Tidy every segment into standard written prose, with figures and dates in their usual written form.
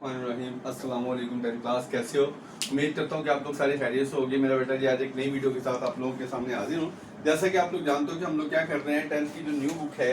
रहीम अस्सलाम वालेकुम 10th class, कैसे हो? उम्मीद करता हूँ कि आप लोग सारे खैरियत से होंगे। मेरा बेटा जी आज एक नई वीडियो के साथ आप लोगों के सामने हाजिर हूँ। जैसा कि आप लोग जानते हो कि हम लोग क्या कर रहे हैं, 10th की जो न्यू बुक है,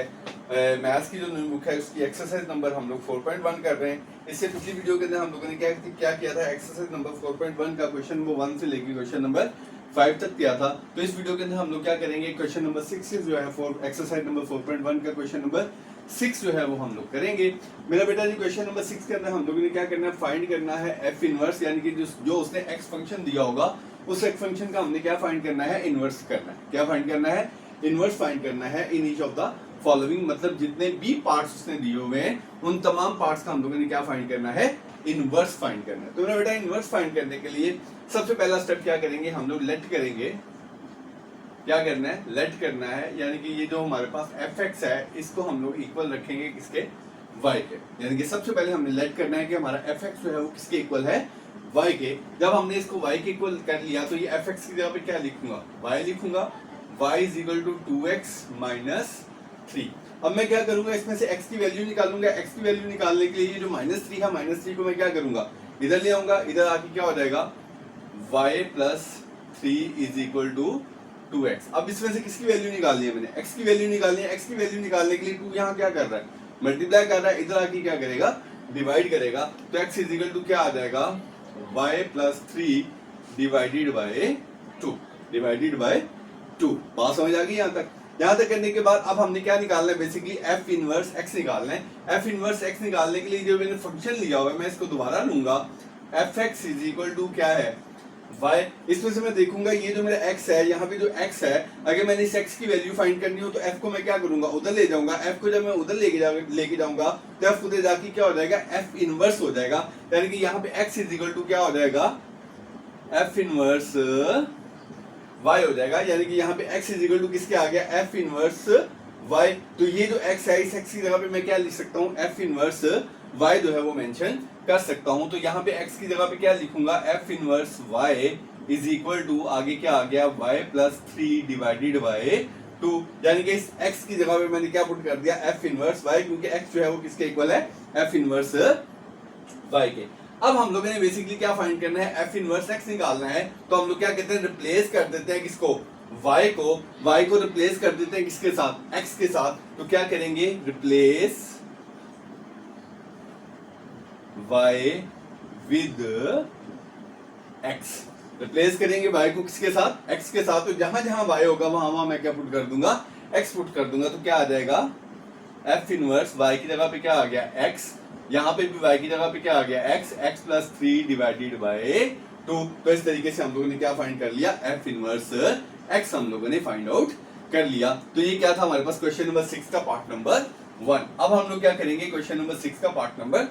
मैथ्स की जो न्यू बुक है, उसकी एक्सरसाइज नंबर हम लोग 4.1 कर रहे हैं। इससे पिछली वीडियो के अंदर हम लोगों ने क्या किया था, एक्सरसाइज नंबर 4.1 का क्वेश्चन नंबर 1 से लेकर क्वेश्चन नंबर 5 तक किया था। तो इस वीडियो के अंदर हम लोग क्या करेंगे, क्वेश्चन नंबर 6 से जो है एक्सरसाइज नंबर 4.1 का क्वेश्चन नंबर 6 जो है वो हम लोग करेंगे। मेरा बेटा जी क्वेश्चन नंबर 6 के अंदर हम लोगों ने क्या करना है, फाइंड करना है एफ इनवर्स, यानी कि जो उसने एक्स फंक्शन दिया होगा उस एक्स फंक्शन का हमने क्या फाइंड करना है, इनवर्स करना है। क्या फाइंड करना है, इनवर्स फाइंड करना है in each of the following, मतलब जितने भी पार्ट्स उसने दिए हुए हैं उन तमाम पार्ट्स का हम लोगों ने क्या फाइंड करना है, इनवर्स फाइंड करना है। तो मेरा बेटा इनवर्स फाइंड करने के लिए सबसे पहला स्टेप क्या करेंगे, हम लोग लेट करेंगे। क्या करना है, लेट करना है, यानी कि ये जो हमारे पास fx है इसको हम लोग इक्वल रखेंगे किसके, y के। यानी कि सबसे पहले हमने लेट करना है कि हमारा fx जो है वो किसके इक्वल है, y के। जब हमने इसको y के इक्वल कर लिया तो ये fx की जगह पे क्या लिखूंगा, y लिखूंगा। y is equal to 2x minus 3। अब मैं क्या करूंगा, इसमें से x की वैल्यू निकालूंगा। x की वैल्यू निकालने के लिए ये जो -3 है, -3 को मैं क्या करूंगा, इधर ले आऊंगा। इधर आके क्या हो जाएगा, y plus 3 is equal to 2x। अब इसमें से किसकी वैल्यू निकालनी है, मैंने x की वैल्यू निकालनी है। x की वैल्यू निकालने के लिए 2 यहाँ क्या कर रहा है, मल्टीप्लाई कर रहा है। इधर आके क्या करेगा, डिवाइड करेगा। तो x इज इक्वल टू क्या आ जाएगा, y plus 3 divided by 2, divided by 2। बात समझ आ गई यहाँ तक? यहाँ तक करने के बाद अब हमने क्या निकालना है, बेसिकली f इनवर्स x निकालना है। f इनवर्स x निकालने के लिए जो मैंने फंक्शन लिया हुआ है मैं इसको दोबारा लूंगा। fx इज इक्वल टू क्या है, y। इसमें से मैं देखूंगा ये जो मेरा x है, यहाँ पे जो x है, अगर मैंने इस x की वैल्यू फाइंड करनी हो तो f को मैं क्या करूंगा, उधर ले जाऊंगा। f को जब मैं उधर लेके जाऊंगा तो f उधर जाके क्या हो जाएगा, f इनवर्स हो जाएगा। यानी कि यहाँ पे x इज इक्वल टू क्या हो जाएगा, f इनवर्स y हो जाएगा। यानी कि यहाँ पे x इज इक्वल टू किसके आ गया, f इनवर्स y। तो ये जो x है, इस x की जगह पे मैं क्या लिख सकता हूँ, f इनवर्स y जो है वो मेंशन कर सकता हूं। तो यहाँ पे x की जगह पे क्या लिखूंगा, f inverse y is equal to आगे क्या आ गया, y प्लस 3 डिवाइडेड बाय 2। यानी कि इस x की जगह पे मैंने क्या पुट कर दिया, f इनवर्स y, क्योंकि x जो है वो किसके इक्वल है, f इनवर्स y के। अब हम लोगों ने बेसिकली क्या फाइंड करना है, f इनवर्स x निकालना है। तो हम लोग क्या कहते हैं, रिप्लेस कर देते हैं किसको, y को रिप्लेस कर देते हैं किसके साथ, x के साथ। तो क्या करेंगे, replace y with x, replace करेंगे y को किसके साथ, x के साथ। तो जहां जहां y होगा वहां मैं क्या पुट कर दूंगा, x पुट कर दूंगा। तो क्या आ जाएगा, f इनवर्स y की जगह पे क्या आ गया, x। यहाँ पे भी y की जगह पे क्या आ गया, x प्लस 3 डिवाइडेड बाय 2। तो इस तरीके से हम लोगों ने क्या फाइंड कर लिया, f इनवर्स x हम लोगों ने फाइंड आउट कर लिया। तो ये क्या था हमारे पास क्वेश्चन नंबर 6 का पार्ट नंबर 1। अब हम लोग क्या करेंगे, क्वेश्चन नंबर 6 का पार्ट नंबर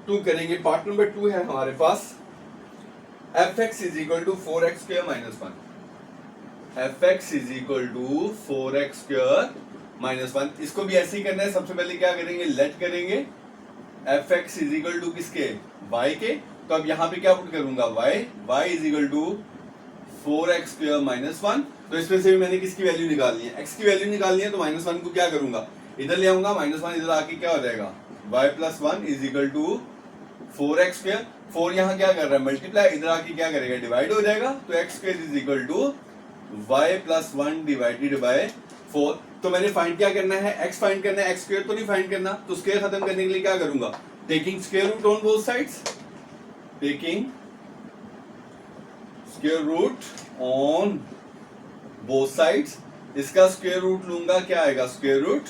2 करेंगे। पार्ट नंबर 2 है हमारे पास fx is equal to 4x square minus 1। fx is equal to 4x square minus 1। इसको भी ऐसे ही करना है। सबसे पहले क्या करेंगे, लेट करेंगे fx इज इक्वल टू किसके, y के। तो अब यहाँ पे क्या पुट करूंगा, y is equal to 4x square minus 1। तो इसमें से भी मैंने किसकी वैल्यू निकालनी है, x की वैल्यू निकालनी है। तो माइनस 1 को क्या करूंगा, इधर ले आऊंगा। -1 इधर आके क्या हो जाएगा, y plus 1 is equal to 4x square. 4 यहाँ क्या कर रहा है, मल्टीप्लाई, इधर आके क्या करेगा, डिवाइड हो जाएगा। तो x square is equal to y plus 1 divided by 4। तो मैंने फाइंड क्या करना है, x फाइंड करना है, x स्क्वायर तो नहीं फाइंड करना। तो स्क्वायर खत्म करने के लिए क्या करूंगा, taking square root on both sides, taking square root on both sides. इसका स्क्वायर रूट लूंगा, क्या आएगा, स्क्वायर रूट।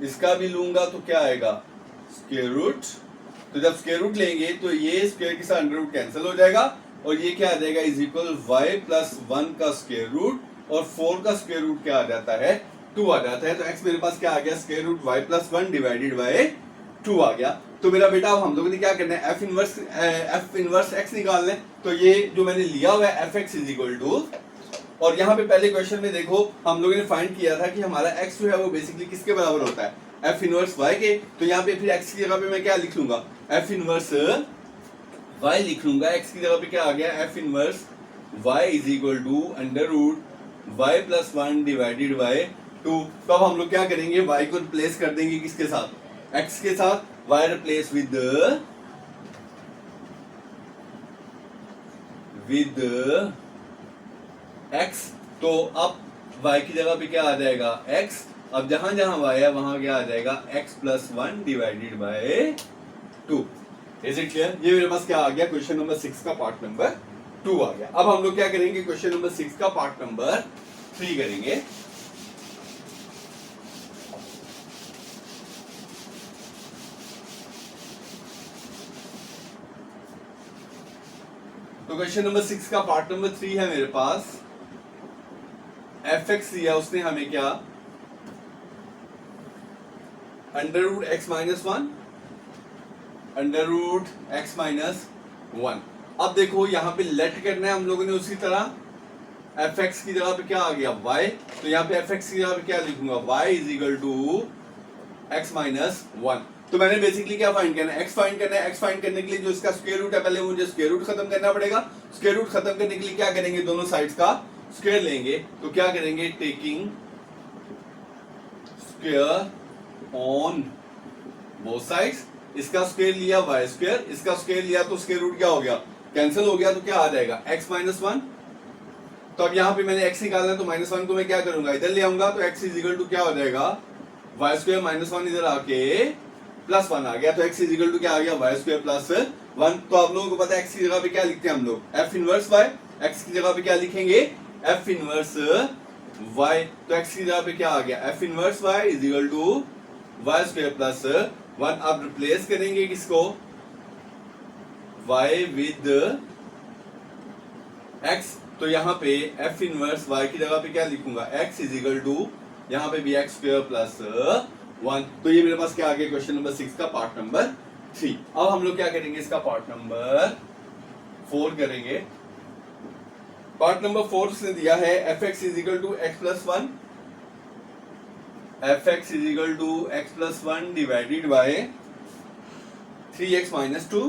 इसका भी लूंगा तो क्या आएगा, स्क्वायर रूट। तो जब स्क्वायर रूट लेंगे तो ये स्क्वायर के साथ अंडर रूट कैंसिल हो जाएगा और ये क्या आ जाएगा, इज इक्वल y प्लस 1 का स्क्वायर रूट और 4 का स्क्वायर रूट क्या आ जाता है, 2 आ जाता है। तो x मेरे पास क्या आ गया, square root y plus 1 divided by 2 आ गया। तो मेरा बेटा अब हम लोगों ने क्या करना है, f इनवर्स x निकालना है। तो ये जो मैंने लिया हुआ है fx इज इक्वल टू, और यहाँ पे पहले क्वेश्चन में देखो हम लोगों ने फाइंड किया था कि हमारा x जो है वो बेसिकली किसके बराबर होता है, f इनवर्स y के। तो यहाँ पे फिर x की जगह पे मैं क्या लिख लूंगा, f इनवर्स y लिख लूंगा। x की जगह पे क्या आ गया, f inverse y is equal to under root y plus 1 divided by 2। तो अब हम लोग क्या करेंगे, y को रिप्लेस कर देंगे किसके साथ, x के साथ। y replace with with x, तो अब y की जगह पे क्या आ जाएगा x, अब जहां जहां y है वहां क्या आ जाएगा x plus 1 divided by 2। Is it clear? ये मेरे पास क्या आ गया, क्वेश्चन नंबर 6 का पार्ट नंबर 2 आ गया। अब हम लोग क्या करेंगे, क्वेश्चन नंबर 6 का पार्ट नंबर 3 करेंगे। तो क्वेश्चन नंबर 6 का पार्ट नंबर 3 है मेरे पास। fx दिया उसने हमें क्या, under root x minus 1, under root x minus 1। अब देखो यहाँ पे लेट करना है हम लोगों ने उसी तरह, fx की जगह पे क्या आ गया y, तो यहाँ पे fx की जगह पे क्या लिखूंगा, y is equal to x minus 1। तो मैंने बेसिकली क्या फाइंड करना है, x फाइंड करना है। x फाइंड करने के लिए जो इसका स्क्वायर रूट है, पहले मुझे स्क्वायर रूट खत्म करना पड़ेगा। स्क्वायर रूट खत्म करने के लिए क्या करेंगे, दोनों साइड्स का स्क्वायर लेंगे। तो क्या करेंगे, taking square on both sides. इसका स्क्वायर लिया y स्क्वायर, इसका स्क्वायर लिया तो स्क्वायर रूट क्या हो गया, कैंसिल हो गया, तो क्या आ जाएगा x माइनस 1। तो अब यहाँ पे मैंने x निकालना है, तो माइनस 1 को मैं क्या करूंगा, इधर ले आऊंगा, तो x इज इक्वल टू क्या हो जाएगा, y स्क्वायर माइनस 1 इधर आके प्लस 1 आ गया, तो x इज इक्वल टू क्या आ गया, y स्क्वायर प्लस 1। तो आप लोगों को पता है x की जगह पे क्या लिखते हैं हम लोग, f इनवर्स y। x की जगह पे क्या लिखेंगे, f इनवर्स y। तो x की जगह पे क्या आ गया, f inverse y is equal to y square plus 1। अब रिप्लेस करेंगे किसको, y विद x। तो यहाँ पे f इनवर्स y की जगह पे क्या लिखूंगा, x इज इक्वल टू यहाँ पे भी x स्क्वायर प्लस 1। तो ये मेरे पास क्या आ गया, क्वेश्चन नंबर 6 का पार्ट नंबर 3। अब हम लोग क्या करेंगे, इसका पार्ट नंबर 4 करेंगे। पार्ट नंबर 4 से दिया है fx is equal to x plus 1, fx is equal to x plus 1 divided by 3x minus 2।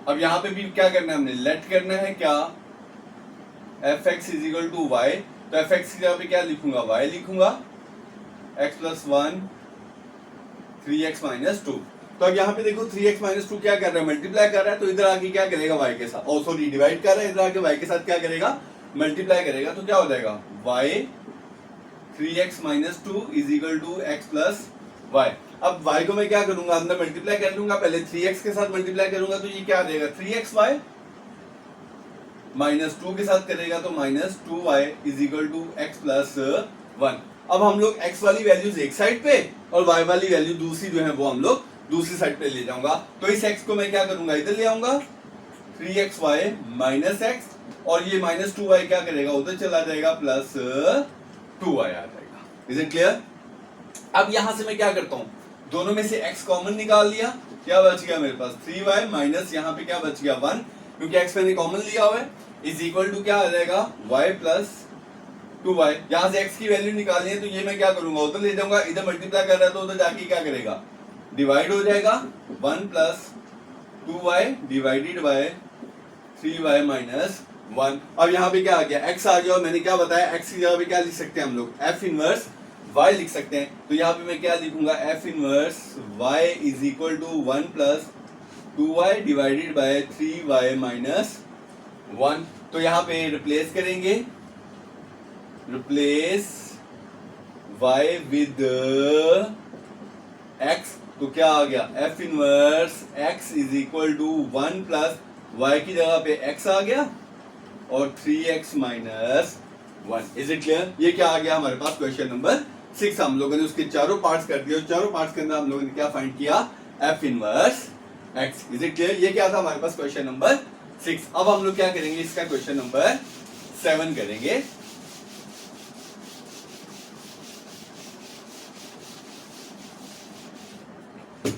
अब यहां पे भी क्या करना है, हमने लेट करना है क्या, fx is equal to y। तो fx की जगह पे क्या लिखूंगा, y लिखूंगा, x प्लस 1 3x माइनस 2। तो अब यहाँ पे देखो 3x माइनस 2 क्या कर रहा है, मल्टीप्लाई कर रहा है, तो इधर आके क्या करेगा, y के साथ, और सॉरी डिवाइड कर रहा है, इधर आके y के साथ क्या करेगा, मल्टीप्लाई करेगा। तो क्या हो जाएगा, y 3x minus 2 is equal to x plus y। अब y को मैं क्या करूंगा, अंदर मल्टीप्लाई कर लूंगा, पहले 3x के साथ मल्टीप्लाई करूंगा, तो ये क्या आ जाएगा, 3xy माइनस 2 के साथ करेगा तो minus 2y is equal to x plus 1। अब हम लोग x वाली वैल्यूज एक साइड पे और y वाली वैल्यू दूसरी जो है वो हम लोग दूसरी साइड पे ले जाऊंगा। तो इस x को मैं क्या करूंगा, इधर ले आऊंगा, 3xy माइनस x, और ये माइनस 2y क्या करेगा, उधर चला जाएगा, प्लस 2y आ जाएगा। Is it clear? अब यहां से मैं क्या करता हूं, दोनों में से x कॉमन निकाल लिया, क्या बच गया मेरे पास 3y माइनस यहाँ पे क्या बच गया 1, क्योंकि x मैंने कॉमन लिया हुआ है, इज इक्वल टू क्या आ जाएगा y प्लस 2y। यहां से x की वैल्यू निकालनी है, तो ये मैं क्या करूंगा, उधर ले जाऊंगा, इधर मल्टीप्लाई कर रहा है तो उधर जाके क्या करेगा, डिवाइड हो जाएगा, 1 plus 2y divided by 3y minus 1। अब यहाँ पे क्या आ गया, x आ गया, और मैंने क्या बताया, x की जगह पे क्या लिख सकते हैं हम लोग, f इनवर्स y लिख सकते हैं। तो यहाँ पे मैं क्या लिखूंगा, f inverse y is equal to 1 plus 2y divided by 3y minus 1। तो यहाँ पे रिप्लेस करेंगे, रिप्लेस y विद x, तो क्या आ गया, f inverse x is equal to 1 plus y की जगह पे x आ गया और 3x minus 1। Is it clear? ये क्या आ गया हमारे पास, क्वेश्चन नंबर 6। हम लोगों ने उसके चारों पार्ट्स कर दिए, चारों पार्ट्स के अंदर हम लोगों ने क्या फाइंड किया, f inverse x। Is it clear? ये क्या था हमारे पास, क्वेश्चन नंबर 6। अब हम लोग क्या करेंगे, इसका क्वेश्चन नंबर 7 करेंगे।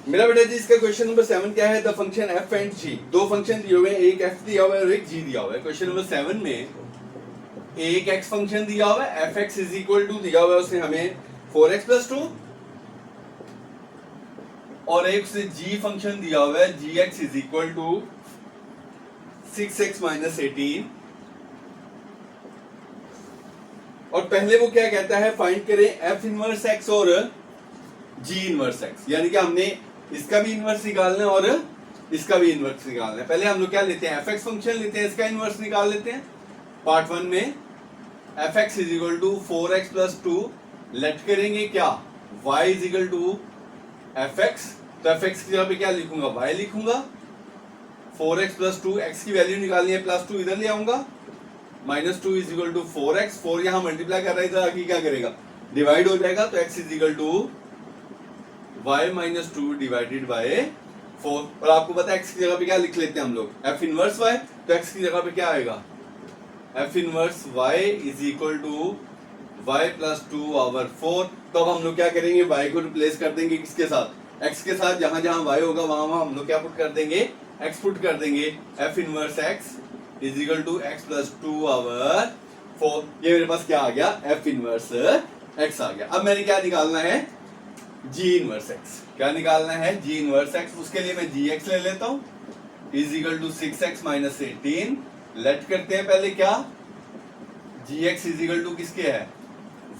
मेरा बेटा जी इसका क्वेश्चन नंबर 7 क्या है, the function f and g। दो फंक्शन दिए हुए हैं, एक f दिया हुआ है और एक g दिया हुआ है। क्वेश्चन नंबर 7 में एक x फंक्शन दिया हुआ है, fx इज इक्वल टू दिया हुआ है उसने हमें 4x प्लस 2, और एक से g फंक्शन दिया हुआ है, gx is equal to 6x minus 18। और पहले वो क्या कहता है, फाइंड करें f इनवर्स x और g इनवर्स x, यानी कि हमने इसका भी इनवर्स निकालना है और इसका भी इनवर्स निकालना है। पहले हम लोग क्या लेते हैं, एफ एक्स फंक्शन लेते हैं, इसका इनवर्स निकाल लेते हैं। पार्ट 1 में f x is equal to 4x plus 2, let करेंगे क्या, y is equal to f x, तो एफ एक्स की जगह पे क्या लिखूंगा, y लिखूंगा। 4x प्लस 2, x की वैल्यू निकालनी है, प्लस 2 इधर ले आऊंगा, minus 2 is equal to 4x, 4 यहां मल्टीप्लाई कर रहा है, इधर आके क्या करेगा, डिवाइड हो जाएगा, तो x is equal to y minus 2 divided by 4। और आपको पता है x की जगह पे क्या लिख लेते हैं हम लोग, f इनवर्स y, तो x की जगह पे क्या आएगा, f inverse y is equal to y plus 2 over 4। तो अब हम लोग क्या करेंगे, y को रिप्लेस कर देंगे किसके साथ, x के साथ, जहां जहां y होगा वहां वहां हम लोग क्या पुट कर देंगे, x पुट कर देंगे। f inverse x is equal to x plus 2 over 4, ये मेरे पास क्या आ गया, f इनवर्स x आ गया। अब मैंने क्या निकालना है, g इनवर्स x, क्या निकालना है, g इनवर्स x, उसके लिए मैं gx ले लेता हूं, is equal to 6x minus 18, let करते हैं पहले क्या, gx इज इक्वल टू किसके है,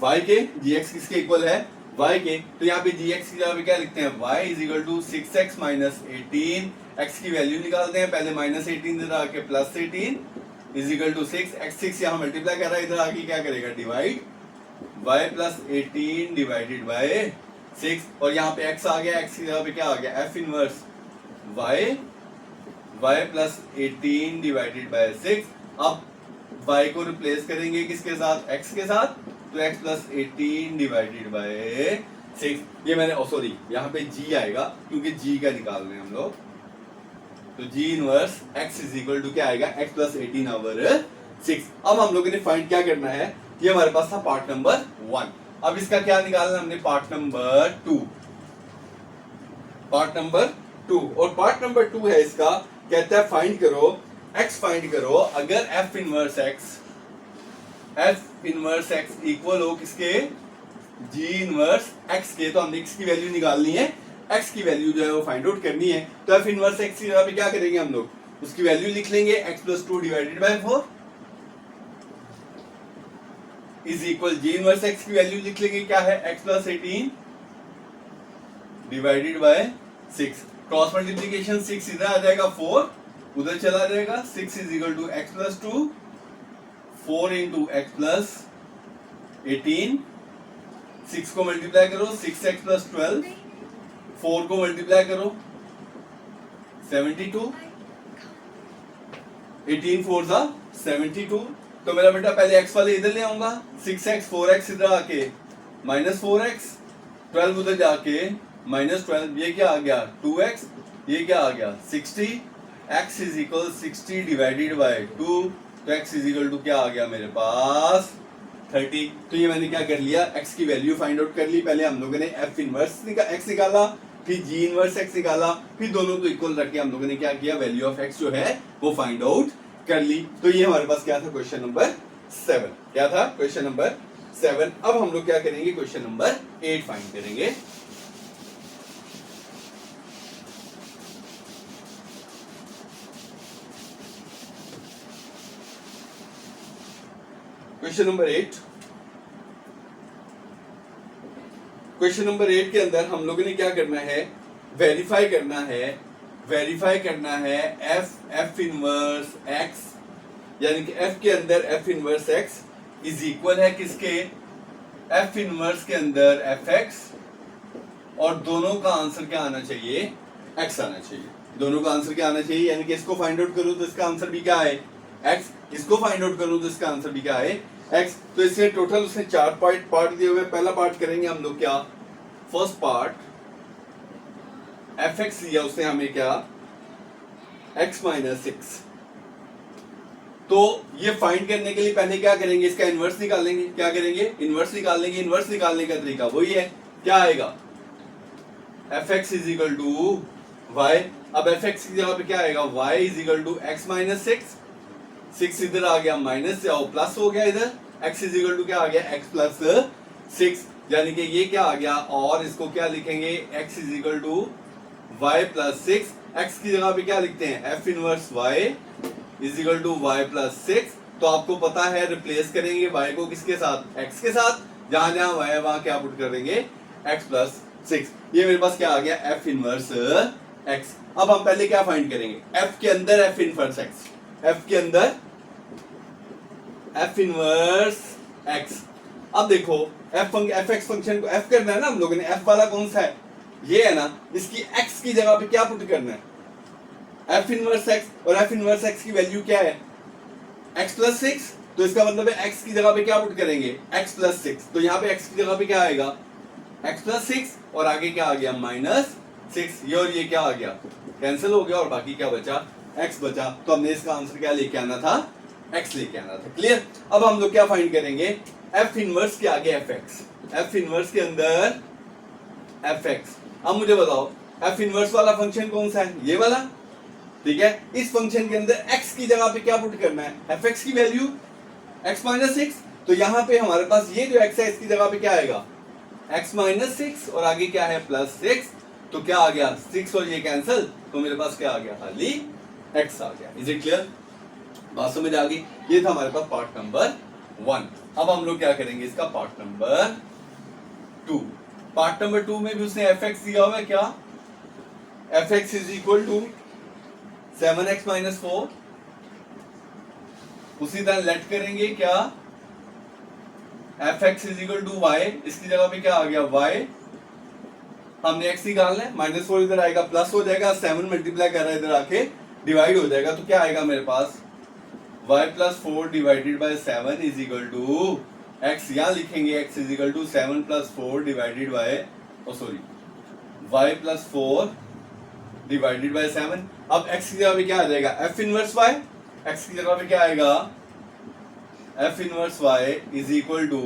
y के, gx किसके इक्वल है, y के, तो यहाँ पे gx की जगह पे क्या लिखते हैं, y is equal to 6x minus 18, x की वैल्यू निकालते हैं, पहले माइनस 18 इधर आके plus 18 is equal to 6, x 6 यहाँ मल्टीप्लाई कर रहा है, इधर आके क्या करेगा, divide, y plus 18 divided by 6, और यहाँ पे x आ गया, x की जगह पे क्या आ गया, f inverse y plus 18 divided by 6। अब y को रिप्लेस करेंगे किसके साथ, x के साथ, तो x प्लस 18 डिवाइडेड बाय 6, ये मैंने सॉरी यहाँ पे g आएगा क्योंकि g का निकालना है हम लोग, तो g inverse x is equal to क्या आएगा, x प्लस 18 ओवर 6। अब हम लोगों ने फाइंड क्या करना है, ये हमारे पास था पार्ट नंबर 1, अब इसका क्या निकालना हमने, पार्ट नंबर 2, पार्ट नंबर 2, और पार्ट नंबर 2 है इसका, कहता है फाइंड करो x, फाइंड करो अगर f इनवर्स x इक्वल हो किसके, g इनवर्स x के, तो हमने x की वैल्यू निकालनी है, x की वैल्यू जो है वो फाइंड आउट करनी है, तो f इनवर्स x की जगह पे क्या करेंगे हम लोग, उसकी वैल्यू लिख लेंगे, x plus 2 divided by 4 is equal, g inverse x की वैल्यू लिख लेंगे क्या है, x plus 18 divided by 6, cross multiplication 6 इधर आ जाएगा, 4 उधर चला जाएगा, 6 is equal to x plus 2, 4 into x plus 18, 6 को मल्टीप्लाई करो, 6x प्लस 12, 4 को मल्टीप्लाई करो 72, 18 4 जा 72, तो मेरा बेटा पहले x वाले इधर ले आऊंगा, 6x 4x इधर आके माइनस 4x, 12 उधर जाके माइनस 12, ये क्या आ गया 2x, ये क्या आ गया 60, x is equal 60 divided by 2, तो x इज इक्वल टू क्या आ गया मेरे पास 30। तो ये मैंने क्या कर लिया, x की वैल्यू फाइंड आउट कर ली, पहले हम लोगों ने f इनवर्स x निकाला, फिर g इनवर्स x निकाला, फिर दोनों को इक्वल रख के हम लोगों ने क्या किया, वैल्यू ऑफ x जो है वो फाइंड आउट कर ली। तो ये हमारे पास क्या था, क्वेश्चन नंबर 7, क्या था क्वेश्चन नंबर 7। अब हम लोग क्या करेंगे, क्वेश्चन नंबर 8 फाइंड करेंगे। क्वेश्चन नंबर 8, क्वेश्चन नंबर 8 के अंदर हम लोगों ने क्या करना है, वेरीफाई करना है f इनवर्स x, यानी कि f के अंदर f inverse x is equal है किसके, f इनवर्स के अंदर fx, और दोनों का आंसर क्या आना चाहिए, x आना चाहिए, दोनों का आंसर क्या आना चाहिए, यानी कि इसको फाइंड आउट करूं तो इसका आंसर भी क्या है x, इसको फाइंड आउट करूं तो इसका आंसर भी क्या है x। तो इसके टोटल उसने 4 पार्ट दिए हुए, पहला पार्ट करेंगे हम लोग क्या, फर्स्ट पार्ट fx लिया उसने हमें क्या, x माइनस 6, तो ये फाइंड करने के लिए पहले क्या करेंगे, इसका इनवर्स निकालेंगे, क्या करेंगे, इनवर्स निकाल लेंगे। इनवर्स निकालने का तरीका वही है, क्या आएगा, fx is equal to y, अब fx की जगह पे क्या आएगा, y is equal to x minus 6 इधर आ गया, माइनस से आओ प्लस हो गया, इधर x इज इक्वल टू क्या आ गया, x प्लस 6, यानी कि ये क्या आ गया, और इसको क्या लिखेंगे, x is equal to y plus 6, x की जगह पे क्या लिखते हैं, f inverse y is equal to y plus 6, तो आपको पता है रिप्लेस करेंगे y को किसके साथ, x के साथ, जहां जहां y है वहां क्या पुट कर देंगे, x प्लस 6, ये मेरे पास क्या आ गया, f इनवर्स एक्स। अब हम पहले क्या फाइंड करेंगे, एफ के अंदर एफ इनवर्स एक्स, एफ के अंदर एफ इनवर्स एक्स। अब देखो एफ एक्स फंक्शन को एफ करना है ना हम लोगों ने, एफ वाला कौन सा है, ये है ना, इसकी एक्स की जगह पे क्या पुट करना है, एफ इनवर्स एक्स, और एफ इनवर्स एक्स की वैल्यू क्या है, एक्स प्लस सिक्स। तो इसका मतलब है एक्स की जगह पे क्या पुट करेंगे, एक्स प्लस सिक्स। तो यहाँ पे एक्स की जगह पे क्या आएगा, एक्स प्लस सिक्स, और आगे क्या आ गया माइनस सिक्स, ये और ये क्या आ गया, कैंसिल हो गया, और बाकी क्या बचा, एक्स बचा। तो हमने इसका आंसर क्या लेके आना था, एक्स लेके आना था। क्लियर। अब हम लोग क्या फाइंड करेंगे, एफ इनवर्स के आगे एफ एक्स, एफ इनवर्स के अंदर एफ एक्स। अब मुझे बताओ एफ इनवर्स वाला फंक्शन कौन सा है, ये वाला, ठीक है। इस फंक्शन के अंदर x की जगह पे क्या पुट करना है, एफ एक्स की वैल्यू x माइनस सिक्स। तो यहाँ पे हमारे पास ये जो x है इसकी जगह पे क्या आएगा, x माइनस सिक्स, और आगे क्या है प्लस सिक्स। तो क्या आ गया, सिक्स और ये कैंसिल, तो मेरे पास क्या आ गया, खाली x आ गया। इज इट क्लियर, बात समझ आ गई। ये था हमारे पास पार्ट नंबर 1। अब हम लोग क्या करेंगे इसका पार्ट नंबर 2। पार्ट नंबर 2 में भी उसने एफ एक्स दिया हुआ है, क्या, f x is equal to 7x minus 4। उसी तरह लेट करेंगे क्या, f x is equal to y, इसकी जगह पे क्या आ गया y, हमने x निकालना है, माइनस 4 इधर आएगा प्लस हो जाएगा, 7 मल्टीप्लाई कर रहा है इधर आके डिवाइड हो जाएगा। तो क्या आएगा मेरे पास, y plus 4 divided by 7 is equal to x, यहां लिखेंगे x is equal to 7 plus 4 divided by, oh sorry, y plus 4 divided by 7। अब x की जगह पे क्या आ जाएगा, f इनवर्स y, x की जगह पे क्या आएगा, f inverse y is equal to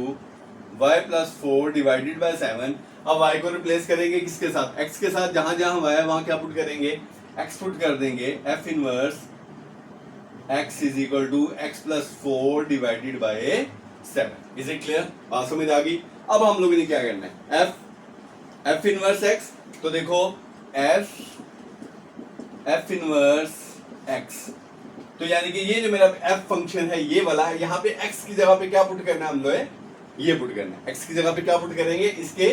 y plus 4 divided by 7। अब y को रिप्लेस करेंगे किसके साथ, x के साथ, जहां जहां y है वहां क्या पुट करेंगे, x पुट कर देंगे, f inverse x is equal to x plus 4 divided by 7। Is it clear, बात समझ आ गई। अब हम लोगों ने क्या करना है, f इनवर्स x, तो देखो f इनवर्स x, तो यानी कि ये जो मेरा f फंक्शन है ये वाला है, यहाँ पे x की जगह पे क्या पुट करना है हम लोग, ये पुट करना है। x की जगह पे क्या पुट करेंगे, इसके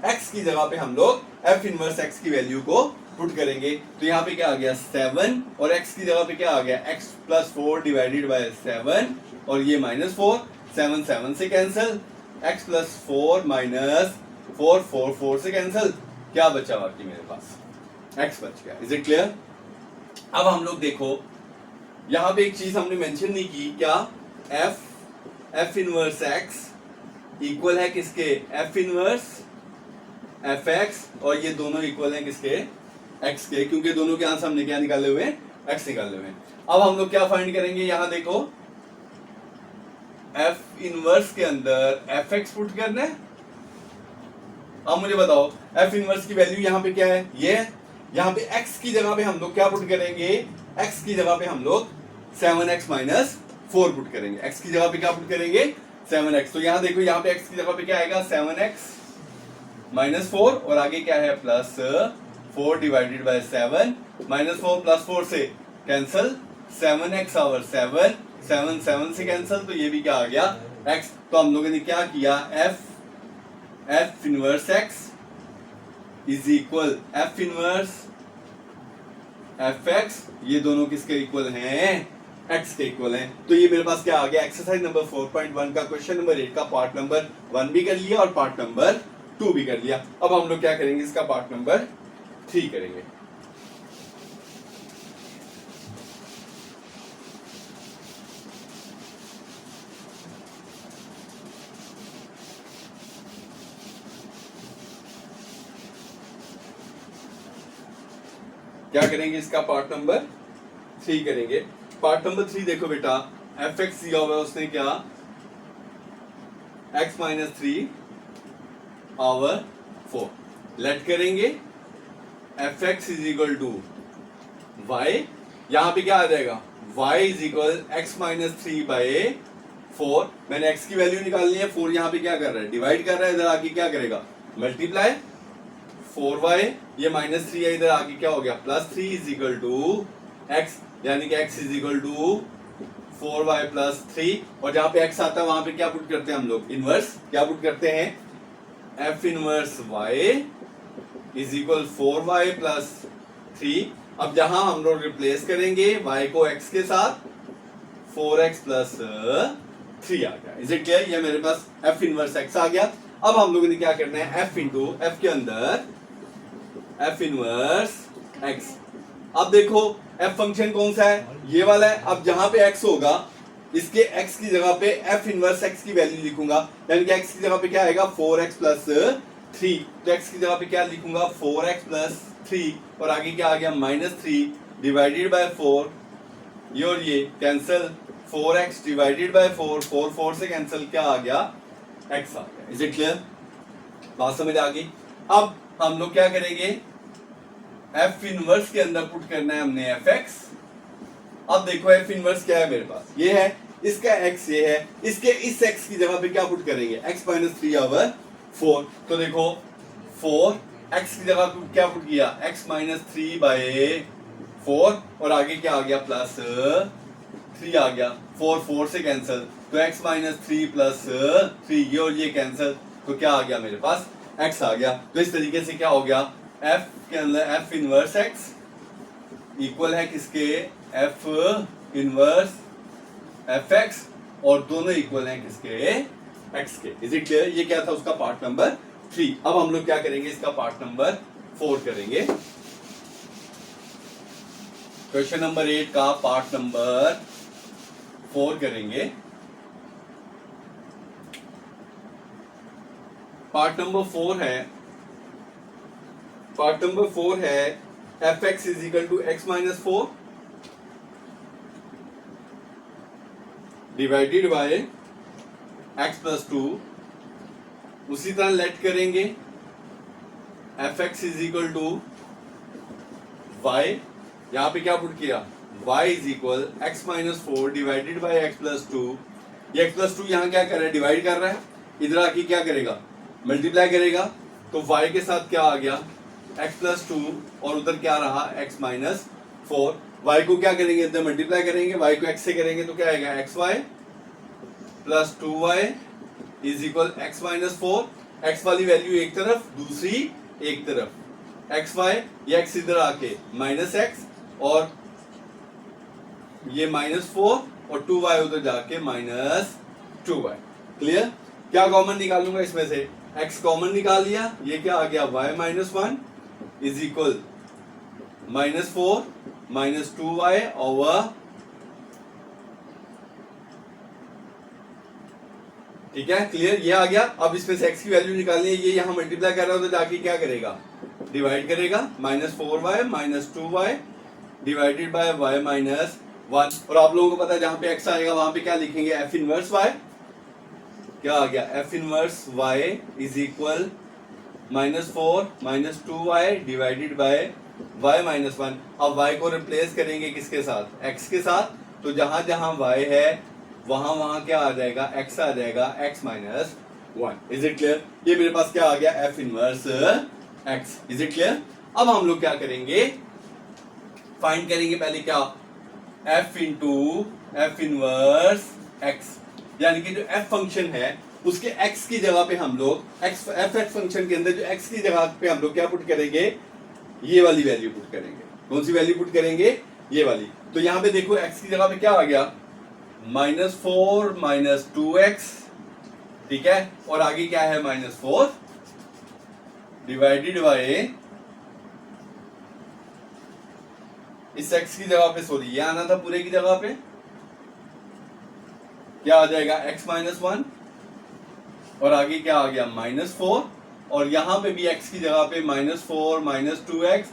x की जगह पे हम लोग f इनवर्स x की वैल्यू को पुट करेंगे। तो यहाँ पे क्या आ गया 7, और x की जगह पे क्या आ गया, x प्लस 4 डिवाइडेड बाय 7, और ये माइनस 4, 7 7 से कैंसिल, x प्लस 4 माइनस 4 4 4 से कैंसिल, क्या बचा बाकी मेरे पास, x बच गया। Is it clear. अब हम लोग देखो यहां पे एक चीज हमने मेंशन नहीं की, क्या, f इनवर्स x इक्वल है किसके, f इनवर्स f x, और ये दोनों इक्वल हैं किसके, x के, क्योंकि दोनों के आंसर हमने क्या निकाले हुए हैं, x निकाले हुए हैं। अब हम लोग क्या फाइंड करेंगे, यहां देखो f इनवर्स के अंदर f x पुट करना है। अब मुझे बताओ f इनवर्स की वैल्यू यहां पे क्या है, ये है। यहाँ पे x की जगह पे हम लोग क्या पुट करेंगे, x की जगह पे हम लोग 7x माइनस 4 पुट करेंगे, x की जगह पे क्या पुट करेंगे 7x। तो यहाँ देखो यहाँ पे x की जगह पे क्या आएगा 7x माइनस 4, और आगे क्या है plus 4 divided by 7, minus 4 plus 4 से कैंसिल, 7x और 7 7 7 से कैंसिल, तो ये भी क्या आ गया x। तो हम लोगों ने क्या किया, f inverse x is equal f inverse F x, ये दोनों किसके इक्वल हैं, x के इक्वल हैं। तो ये मेरे पास क्या आ गया, एक्सरसाइज नंबर 4.1 का क्वेश्चन नंबर 8 का पार्ट नंबर 1 भी कर लिया और पार्ट नंबर 2 भी कर लिया। अब हम लोग क्या करेंगे, इसका पार्ट नंबर 3 करेंगे। क्या करेंगे, इसका पार्ट नंबर 3 करेंगे। पार्ट नंबर 3 देखो बेटा, एफ एक्स दिया हुआ है उसने क्या, x माइनस 3 पावर 4, लेट करेंगे f x is equal to y, यहां पे क्या आ जाएगा y इज इक्वल एक्स माइनस 3 बाय 4। मैंने x की वैल्यू निकालनी है, 4 यहाँ पे क्या कर रहा है, डिवाइड कर रहा है, इधर आके क्या करेगा मल्टीप्लाई, 4y, ये माइनस 3 है, इधर आगे क्या हो गया plus 3 is equal to x, यानी कि x is equal to 4y plus 3, और जहां पे x आता है वहां पे क्या पुट करते हैं हम लोग, इनवर्स क्या पुट करते हैं, f inverse y is equal 4y plus 3। अब जहां हम लोग रिप्लेस करेंगे y को x के साथ 4x प्लस 3 आ गया। Is it clear? ये मेरे पास f इनवर्स x आ गया। अब हम लोगों ने क्या करना है, f इंटू f के अंदर f इनवर्स x। अब देखो f फंक्शन कौन सा है, ये वाला है। अब जहां पे x होगा इसके x की जगह पे f इनवर्स x की वैल्यू लिखूंगा, यानी कि x की जगह पे क्या आएगा 4x प्लस 3। तो x की जगह पे क्या लिखूंगा 4x प्लस 3 और आगे क्या आ गया -3 डिवाइडेड बाय 4। ये और ये कैंसिल, 4x डिवाइडेड बाय 4, 4 से कैंसिल, क्या आ गया x आ गया। Is it clear? बात समझ आ गई? अब हम लोग क्या करेंगे, f इनवर्स के अंदर पुट करना है हमने fx। अब देखो f इनवर्स क्या है मेरे पास, ये है, इसका x ये है, इसके इस x की जगह पे क्या पुट करेंगे x माइनस 3/4। तो देखो 4 x की जगह पे क्या पुट किया x माइनस 3/4 और आगे क्या आ गया प्लस 3 आ गया, 4 से कैंसिल, तो x माइनस 3 प्लस 3, ये और ये कैंसिल, तो क्या आ गया मेरे पास x आ गया। तो इस तरीके से क्या हो गया, f के अंदर f इनवर्स x इक्वल है किसके, f इनवर्स fx, और दोनों इक्वल हैं किसके, x के। Is it clear? ये क्या था उसका पार्ट नंबर 3। अब हम लोग क्या करेंगे, इसका पार्ट नंबर 4 करेंगे। क्वेश्चन नंबर 8 का पार्ट नंबर 4 करेंगे। पार्ट नंबर 4 है fx is equal to x minus 4 divided by x plus 2। उसी तरह लेट करेंगे fx is equal to y, यहां पे क्या पुट किया y is equal x minus 4 divided by x plus 2। ये x प्लस 2 यहां क्या कर रहा है, डिवाइड कर रहा है, इधर आके क्या करेगा मल्टीप्लाई करेगा, तो y के साथ क्या आ गया x प्लस 2 और उधर क्या रहा x माइनस 4। y को क्या करेंगे, इधर मल्टीप्लाई करेंगे, y को x से करेंगे तो क्या आएगा xy plus 2y is equal x minus 4। x वाली वैल्यू एक तरफ, दूसरी एक तरफ, xy ये x इधर आके माइनस x और ये -4 और 2y उधर जाके -2y। क्लियर? क्या कॉमन निकालूंगा इसमें से, x कॉमन निकाल लिया, ये क्या आ गया y minus 1 is equal -4 -2y over, ठीक है क्लियर, ये आ गया। अब इसमें से x की वैल्यू निकालनी है, ये यहाँ मल्टीप्लाई कर रहा है तो जाके क्या करेगा डिवाइड करेगा, -4y -2y divided bye y minus 1। और आप लोगों को पता है जहां पे x आएगा वहां पे क्या लिखेंगे f इनवर्स y, क्या आ गया f inverse y is equal -4 -2y divided bye y minus 1। अब y को रिप्लेस करेंगे किसके साथ, x के साथ, तो जहां जहां y है वहां वहां क्या आ जाएगा x आ जाएगा x minus 1। Is it clear? ये मेरे पास क्या आ गया f inverse x। Is it clear? अब हम लोग क्या करेंगे, फाइंड करेंगे पहले क्या f into f inverse x, यानी कि जो f फंक्शन है उसके x की जगह पे हम लोग f फंक्शन के अंदर जो x की जगह पे हम लोग क्या पुट करेंगे, ये वाली वैल्यू पुट करेंगे। कौन सी वैल्यू पुट करेंगे, ये वाली। तो यहां पे देखो x की जगह पे क्या आ गया -4 -2x, ठीक है, और आगे क्या है -4 डिवाइडेड बाय इस x की जगह पे, सॉरी ये आना था पूरे की जगह पे, क्या आ जाएगा x माइनस 1 और आगे क्या आ गया -4 और यहां पे भी x की जगह पे -4 -2x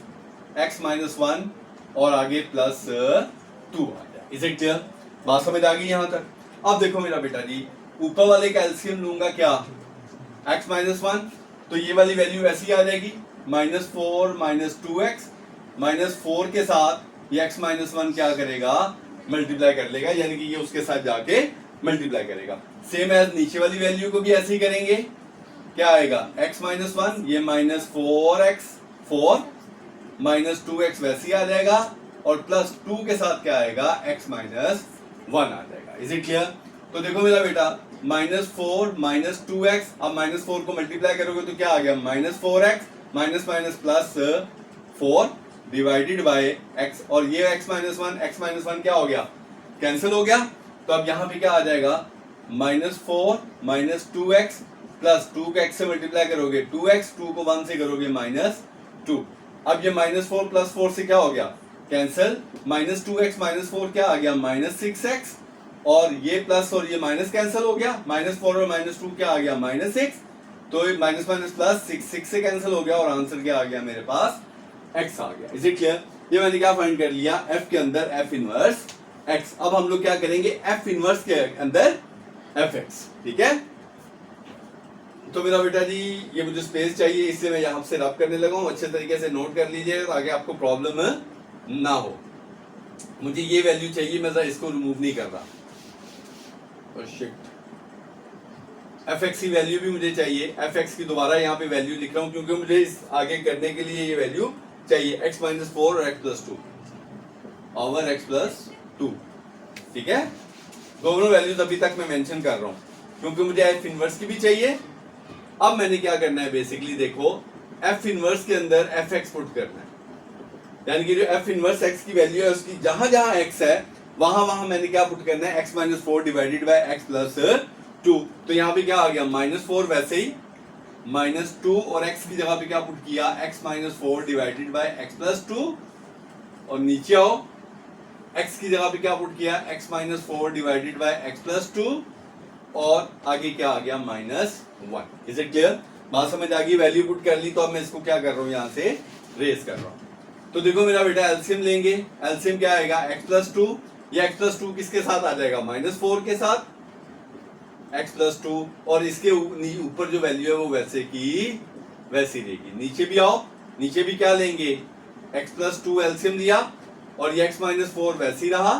x माइनस 1 और आगे प्लस 2 आ गया। Is it clear? बात समझ आ गई यहां तक? अब देखो मेरा बेटा जी, ऊपर वाले का एलसीएम लूंगा क्या x माइनस 1, तो ये वाली वैल्यू ऐसी आ जाएगी -4 -2x -4 के साथ ये x माइनस 1 क्या करेगा मल्टीप्लाई कर लेगा, यानी कि ये उसके साथ जाके मल्टीप्लाई करेगा। सेम एज नीचे वाली वैल्यू को भी ऐसे ही करेंगे, क्या आएगा x माइनस 1 ये -4x 4 -2x वैसे ही आ जाएगा और प्लस 2 के साथ क्या आएगा x माइनस 1 आ जाएगा। Is it clear? तो देखो मेरा बेटा -4 -2x, अब -4 को मल्टीप्लाई करोगे तो क्या आ गया -4x minus minus plus 4 divided by x, और ये x माइनस वन क्या हो गया, कैंसिल हो गया। तो अब यहाँ पे क्या आ जाएगा, -4 माइनस 2x प्लस 2 को x से मल्टीप्लाई करोगे 2x, 2 को 1 से करोगे -2। अब ये -4 प्लस 4 से क्या हो गया, कैंसिल, -2x माइनस 4 क्या आ गया, -6x, और ये प्लस और ये माइनस कैंसिल हो गया, -4 और -2 क्या आ गया, -6, तो माइनस माइनस प्लस 6 से कैंसिल हो गया, और आंसर क्या आ गया मेरे पास, x आ गया। Is it clear? ये मैंने क्या फाइंड कर लिया, f के अंदर f इनवर्स x। अब हम लोग क्या करेंगे, f इनवर्स के अंदर fx, ठीक है। तो मेरा बेटा जी ये मुझे स्पेस चाहिए, इसलिए मैं यहाँ से रब करने लगा हूँ, अच्छे तरीके से नोट कर लीजिए ताकि आपको प्रॉब्लम ना हो। मुझे ये वैल्यू चाहिए, मैं इसको रिमूव नहीं कर रहा, fx की वैल्यू भी मुझे चाहिए, fx की दोबारा यहाँ पे वैल्यू लिख रहा हूँ क्योंकि मुझे इस आगे करने के लिए ये वैल्यू चाहिए, x माइनस 4 और x plus 2 over x plus 2, ठीक है। दोनों वैल्यूज अभी तक मैं मेंशन कर रहा हूँ क्योंकि मुझे f इनवर्स की भी चाहिए। अब मैंने क्या करना है, बेसिकली देखो f इनवर्स के अंदर fx पुट करना है, यानी कि जो f इनवर्स x की वैल्यू है उसकी जहां जहां x है वहां वहां मैंने क्या पुट करना है, x minus 4 divided by x plus 2। तो यहाँ पे क्या आ गया, -4 वैसे ही -2, और x की जगह पे क्या पुट किया, x minus 4 divided by x plus 2, और नीचे आओ x की जगह पे क्या पुट किया, x minus 4 divided by x plus 2, और आगे क्या आ गया, -1। Is it clear? बात समझ आ गई, वैल्यू पुट कर ली। तो अब मैं इसको क्या कर रहा हूँ, यहाँ से रेस कर रहा हूँ। तो देखो मेरा बेटा एलसीएम लेंगे, एलसीएम क्या आएगा, x प्लस 2, ये x प्लस 2 किसके साथ आ जाएगा, -4 के साथ, x प्लस 2, और इसके ऊपर जो वैल्यू है वो वैसे की वैसी रहेगी। नीचे भी आओ, नीचे भी क्या लेंगे, x प्लस 2 एलसीएम लिया, और ये x माइनस 4 वैसी रहा,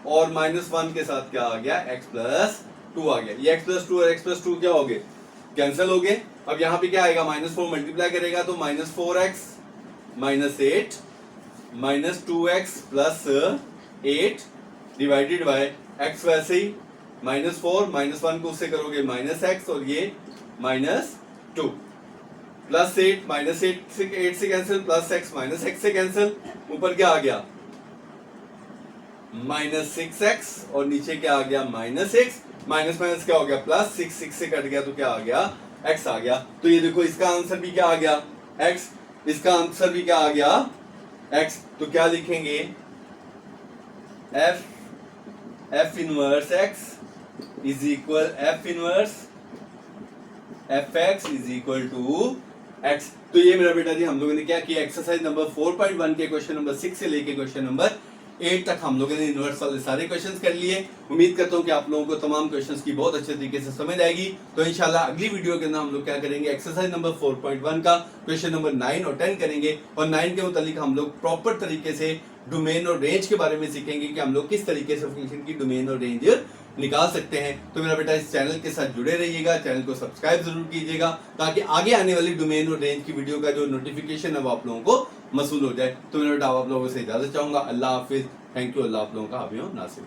और -1 के साथ क्या आ गया, x प्लस 2 आ गया। ये x प्लस 2 और x प्लस 2 क्या हो गए, कैंसिल हो गए। अब यहाँ पे क्या आएगा, -4 मल्टीप्लाई करेगा तो -4x -8 -2x plus 8 divided by x, वैसे ही -4 -1 को उससे करोगे -x, और ये -2 प्लस 8 -8 से कैंसिल, प्लस x -x से कैंसिल, ऊपर क्या आ गया -6x, और नीचे क्या आ गया -6, माइनस माइनस क्या हो गया प्लस, 6 से कट गया तो क्या आ गया, x आ गया। तो ये देखो इसका आंसर भी क्या आ गया, x, इसका आंसर भी क्या आ गया, x। तो क्या लिखेंगे, f inverse x is equal f inverse fx is equal to x। तो ये मेरा बेटा जी हम लोगों ने क्या किया, एक्सरसाइज नंबर 4.1 के क्वेश्चन नंबर 6 से लेके क्वेश्चन नंबर 8 तक हम लोगों ने इनवर्स वाले सारे क्वेश्चंस कर लिए। उम्मीद करता हूँ कि आप लोगों को तमाम क्वेश्चंस की बहुत अच्छे तरीके से समझ आएगी। तो इंशाल्लाह अगली वीडियो के अंदर हम लोग क्या करेंगे, एक्सरसाइज नंबर 4.1 का क्वेश्चन नंबर 9 और 10 करेंगे, और 9 के मुतालिक हम लोग प्रॉपर तरीके से डोमेन और रेंज के बारे में सीखेंगे कि हम लोग किस तरीके से फंक्शन की डोमेन और रेंज निकाल सकते हैं। तो मेरा बेटा इस चैनल के साथ जुड़े रहिएगा, चैनल को सब्सक्राइब जरूर कीजिएगा ताकि आगे आने वाली डोमेन और रेंज की वीडियो का जो नोटिफिकेशन है वो आप लोगों को मसूल हो जाए। तो मेरा बेटा आप लोगों से इजाजत चाहूंगा। अल्लाह हाफिज, थैंक यू। अल्लाह आप लोगों का हाफिज नासिर।